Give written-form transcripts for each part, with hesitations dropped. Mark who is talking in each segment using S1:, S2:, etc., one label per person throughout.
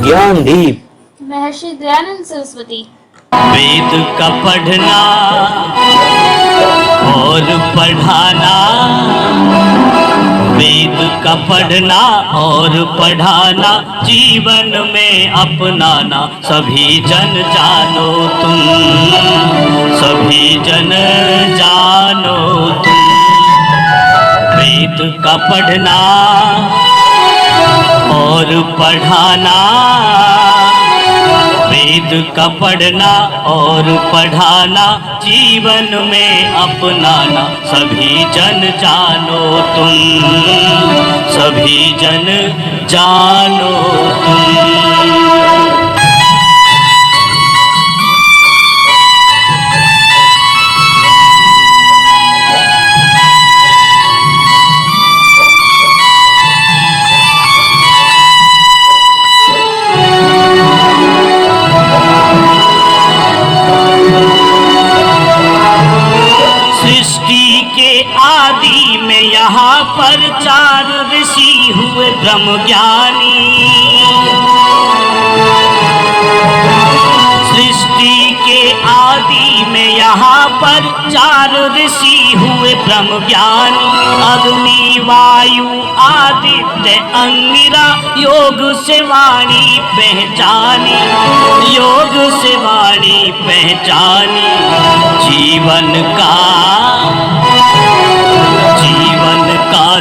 S1: ज्ञानदीप।
S2: महर्षि दयानंद सरस्वती।
S3: वेद का पढ़ना और पढ़ाना, वेद का पढ़ना और पढ़ाना, जीवन में अपनाना, सभी जन जानो तुम, सभी जन जानो तुम। वेद का पढ़ना और पढ़ाना, वेद का पढ़ना और पढ़ाना, जीवन में अपनाना, सभी जन जानो तुम, सभी जन जानो तुम। सृष्टि के आदि में यहाँ पर 4 ऋषि हुए ब्रह्म ज्ञानी। सृष्टि के आदि में यहाँ पर 4 ऋषि हुए ब्रह्म ज्ञानी। अग्नि वायु आदित्य अंगिरा, योग से वाणी पहचानी, योग से वाणी पहचानी। जीवन का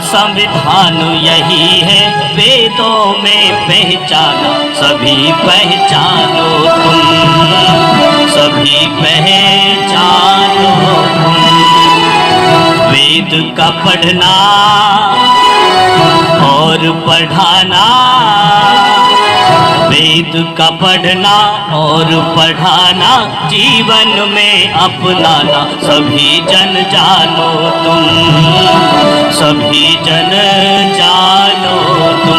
S3: संविधान यही है, वेदों में पहचाना, सभी पहचानो तुम, सभी पहचानो तुम। वेद का पढ़ना और पढ़ाना, वेद का पढ़ना और पढ़ाना, जीवन में अपनाना, सभी जन जानो तुम, सभी जन जानो तुम।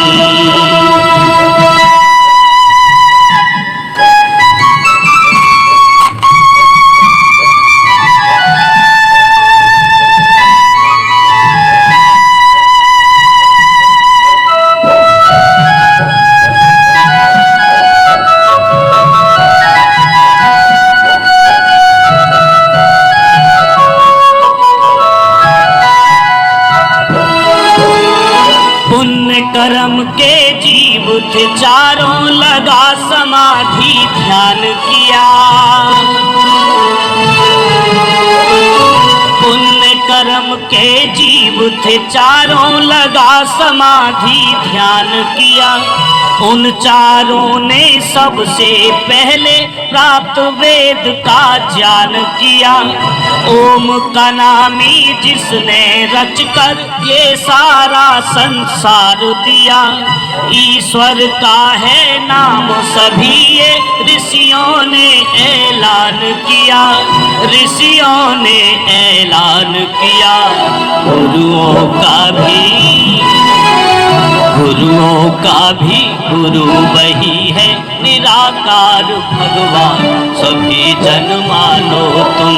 S3: कर्म के जीव थे चारों, लगा समाधि ध्यान किया। पुण्य कर्म के जीव थे चारों, लगा समाधि ध्यान किया। उन चारों ने सबसे पहले प्राप्त वेद का ज्ञान किया। ओम का नामी जिसने रचकर ये सारा संसार दिया। ईश्वर का है नाम सभी ये ऋषियों ने ऐलान किया, ऋषियों ने ऐलान किया। गुरुओं का भी गुरु वही है, निराकार भगवान, सभी जन मानो तुम,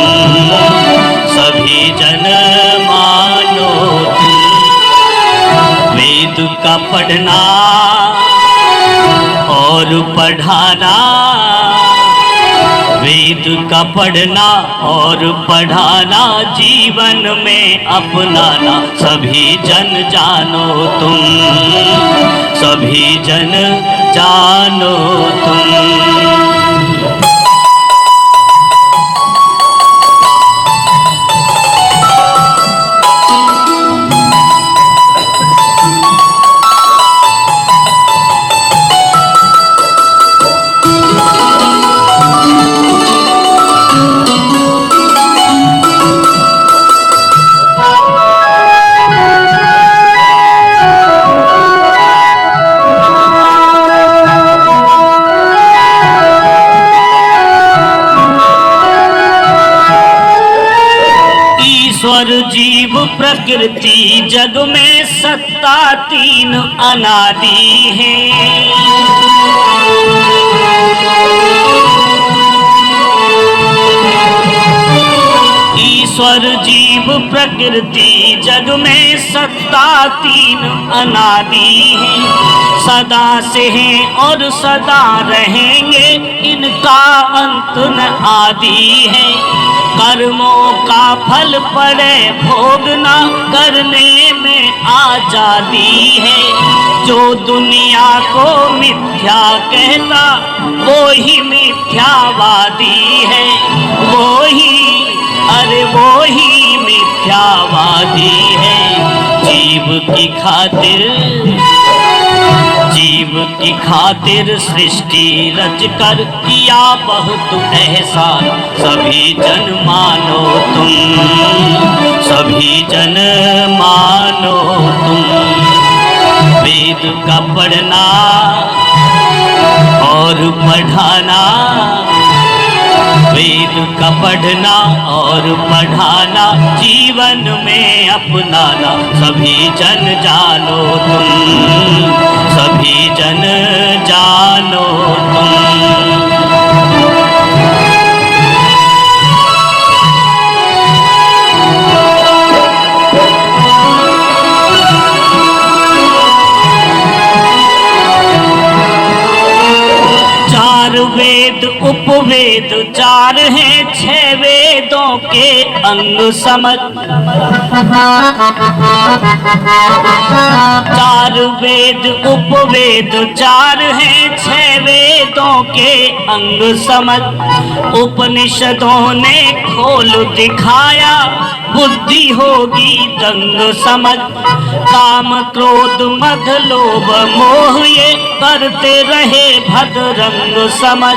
S3: सभी जन मानो तुम। वेद का पढ़ना और पढ़ाना, वेद का पढ़ना और पढ़ाना, जीवन में अपनाना, सभी जन जानो तुम, सभी जन जानो तुम। ईश्वर जीव प्रकृति जग में सत्ता 3 अनादि है। ईश्वर और जीव प्रकृति जग में सत्ता तीन अनादि है, सदा से हैं और सदा रहेंगे, इनका अंत न आदि है। कर्मों का फल पड़े भोगना, करने में आजादी है। जो दुनिया को मिथ्या कहता वो ही मिथ्यावादी है, वो ही मिथ्यावादी है। जीव की खातिर सृष्टि रच कर किया बहुत एहसान, सभी जन मानो तुम, सभी जन मानो तुम। वेद का पढ़ना और पढ़ाना, वेद का पढ़ना और पढ़ाना, जीवन में अपनाना, सभी जन जानो तुम, सभी जन जानो तुम। वेद उपवेद चार हैं, 6 वेदों के अंग समझ। 4 वेद उपवेद चार हैं, 6 वेदों के अंग समझ। उपनिषदों ने खोल दिखाया, बुद्धि होगी दंग समझ। काम क्रोध मद लोभ मोह ये करते रहे भद्रंग समझ।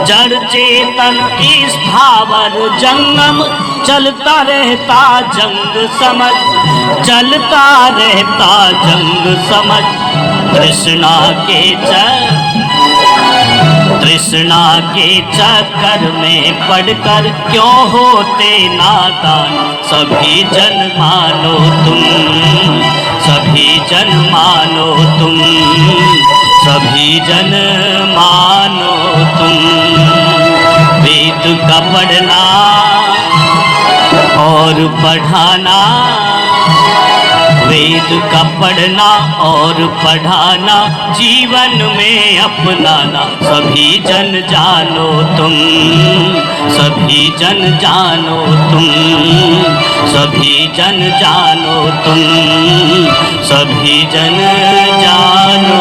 S3: जड़ चेतन स्थावर जंगम, चलता रहता जंग समझ, चलता रहता जंग समझ। तृष्णा के चक्कर में पड़कर क्यों होते नादान, सभी जन मानो तुम, सभी जन मानो तुम, सभी जन मानो तुम। वेद का पढ़ना और पढ़ाना, वेद का पढ़ना और पढ़ाना, जीवन में अपनाना, सभी जन जानो तुम, सभी जन जानो तुम, सभी जन जानो तुम, सभी जन जानो